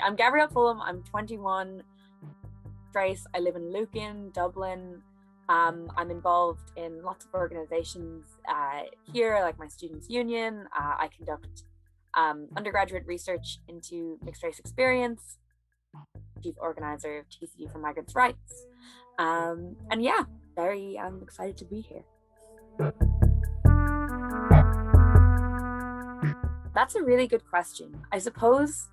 I'm Gabrielle Fullam. I'm 21. Trace. I live in Lucan, Dublin. I'm involved in lots of organizations here, like my Students' Union. I conduct undergraduate research into mixed race experience, chief organizer of TCD for Migrants' Rights. And yeah, very excited to be here. That's a really good question. I suppose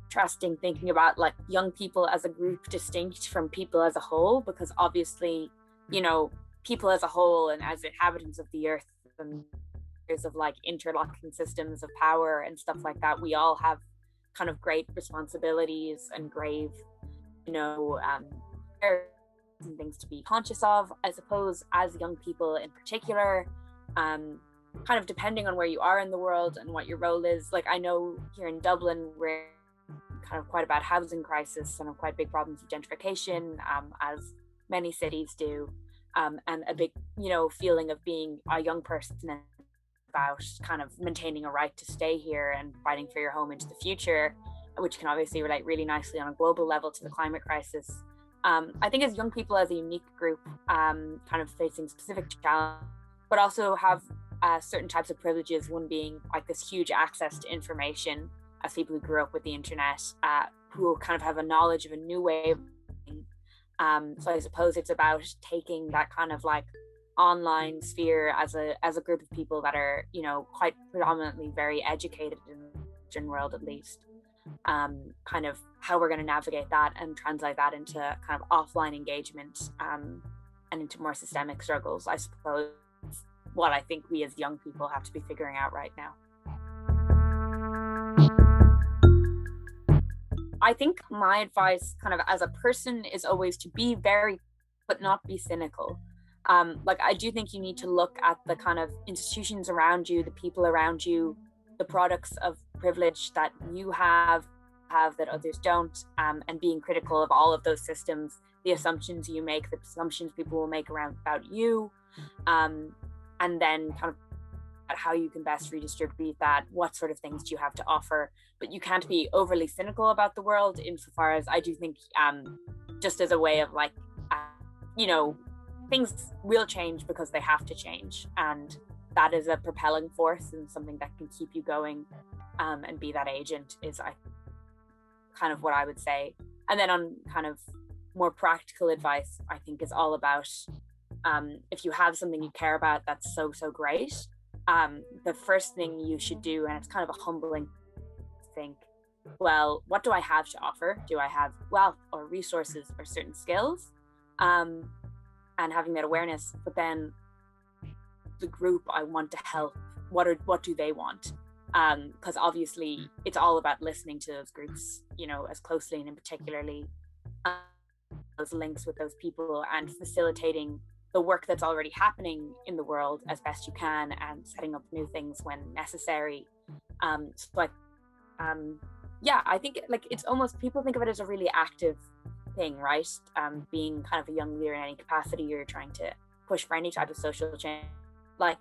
interesting thinking about like young people as a group distinct from people as a whole, because obviously, you know, people as a whole and as inhabitants of the earth and there's of like interlocking systems of power and stuff like that, we all have kind of great responsibilities and grave, you know, and things to be conscious of. I suppose as young people in particular, kind of depending on where you are in the world and what your role is. Like I know here in Dublin, we're kind of quite a bad housing crisis and quite big problems with gentrification, as many cities do, and a big, you know, feeling of being a young person about kind of maintaining a right to stay here and fighting for your home into the future, which can obviously relate really nicely on a global level to the climate crisis. I think as young people, as a unique group, kind of facing specific challenges, but also have certain types of privileges, one being like this huge access to information as people who grew up with the internet, who kind of have a knowledge of a new way of living. So I suppose it's about taking that kind of like online sphere as a group of people that are, you know, quite predominantly very educated in the Western world at least, kind of how we're going to navigate that and translate that into kind of offline engagement, and into more systemic struggles, I suppose, what I think we as young people have to be figuring out right now. I think my advice kind of as a person is always to be very, but not be cynical. Like I do think you need to look at the kind of institutions around you, the people around you, the products of privilege that you have that others don't, and being critical of all of those systems, the assumptions you make, the assumptions people will make around about you, and then kind of at how you can best redistribute that, what sort of things do you have to offer. But you can't be overly cynical about the world, insofar as I do think, just as a way of like, you know, things will change because they have to change, and that is a propelling force and something that can keep you going, and be that agent is kind of what I would say. And then on kind of more practical advice, I think is all about, if you have something you care about that's so great, the first thing you should do, and it's kind of a humbling think, well, what do I have to offer? Do I have wealth or resources or certain skills? And having that awareness, but then the group I want to help, what do they want? Because obviously it's all about listening to those groups, you know, as closely and in particularly those links with those people, and facilitating the work that's already happening in the world as best you can, and setting up new things when necessary. Yeah, I think like it's almost, people think of it as a really active thing, right? Being kind of a young leader in any capacity, you're trying to push for any type of social change. Like,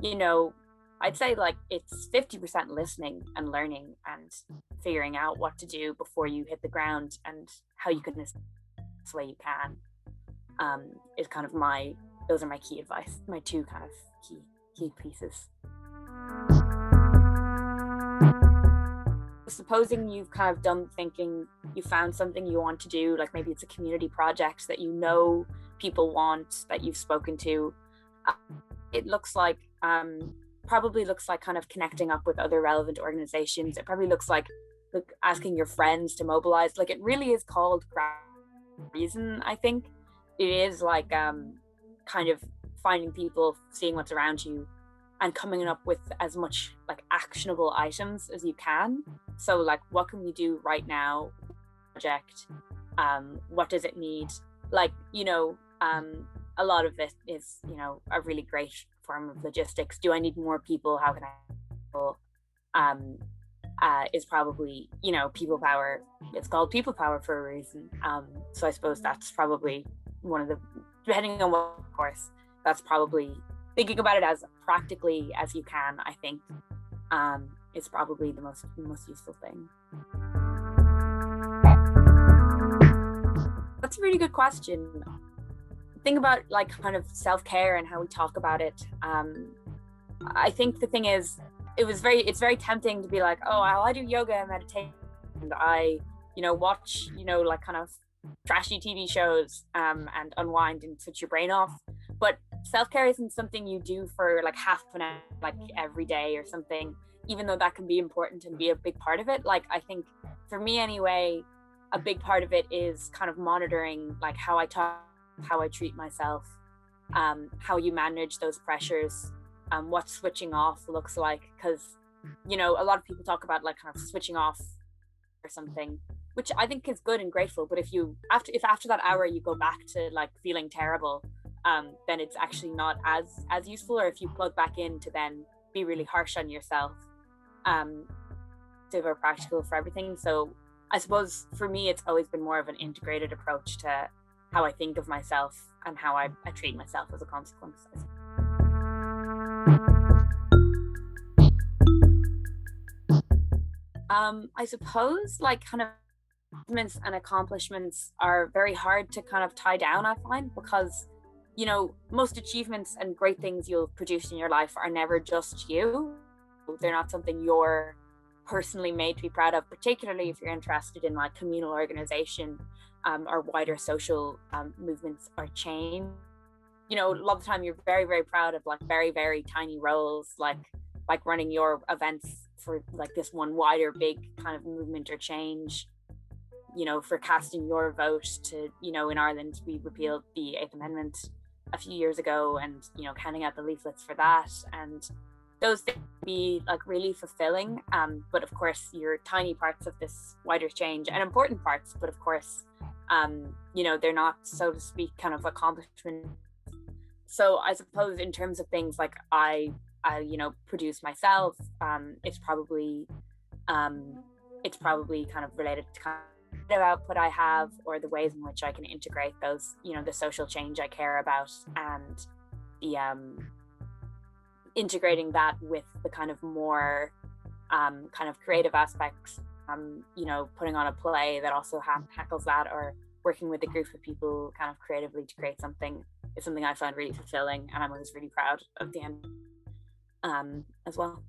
you know, I'd say like it's 50% listening and learning and figuring out what to do before you hit the ground, and how you can this way you can, is kind of those are my key advice, my two kind of key pieces. Supposing you've kind of done thinking, you found something you want to do, like maybe it's a community project that you know people want, that you've spoken to, it looks like probably looks like kind of connecting up with other relevant organizations. It probably looks like asking your friends to mobilize. Like it really is called reason. I think it is like kind of finding people, seeing what's around you, and coming up with as much like actionable items as you can. So like, what can we do right now? Project, what does it need? Like, you know, a lot of this is, you know, a really great form of logistics. Do I need more people? How can I is probably, you know, people power. It's called people power for a reason. So I suppose that's probably one of the, depending on what, of course, that's probably thinking about it as practically as you can, I think, is probably the most useful thing. That's a really good question. Think about like kind of self-care and how we talk about it. I think the thing is, it's very tempting to be like, oh, I do yoga and meditation, and I, watch, like kind of trashy TV shows, and unwind and switch your brain off. But self-care isn't something you do for like half an hour, like every day or something, even though that can be important and be a big part of it. Like, I think for me anyway, a big part of it is kind of monitoring like how I talk, how I treat myself, how you manage those pressures, what switching off looks like. Because, a lot of people talk about like kind of switching off or something, which I think is good and grateful. But if after that hour you go back to like feeling terrible, then it's actually not as useful. Or if you plug back in to then be really harsh on yourself, to very practical for everything. So I suppose for me, it's always been more of an integrated approach to how I think of myself and how I treat myself as a consequence. I suppose like kind of achievements and accomplishments are very hard to kind of tie down, I find, because most achievements and great things you'll produce in your life are never just you. They're not something you're personally made to be proud of, particularly if you're interested in like communal organization, or wider social movements or change. A lot of the time you're very, very proud of like very, very tiny roles, like running your events for like this one wider big kind of movement or change, for casting your vote to, in Ireland we repealed the 8th Amendment a few years ago, and handing out the leaflets for that, and those things be like really fulfilling. But of course you're tiny parts of this wider change, and important parts, but of course they're not, so to speak, kind of accomplishment. So I suppose in terms of things like I produce myself, it's probably kind of related to kind of output I have, or the ways in which I can integrate those, the social change I care about, and the integrating that with the kind of more kind of creative aspects, putting on a play that also tackles that, or working with a group of people kind of creatively to create something, is something I find really fulfilling, and I'm always really proud of the end as well.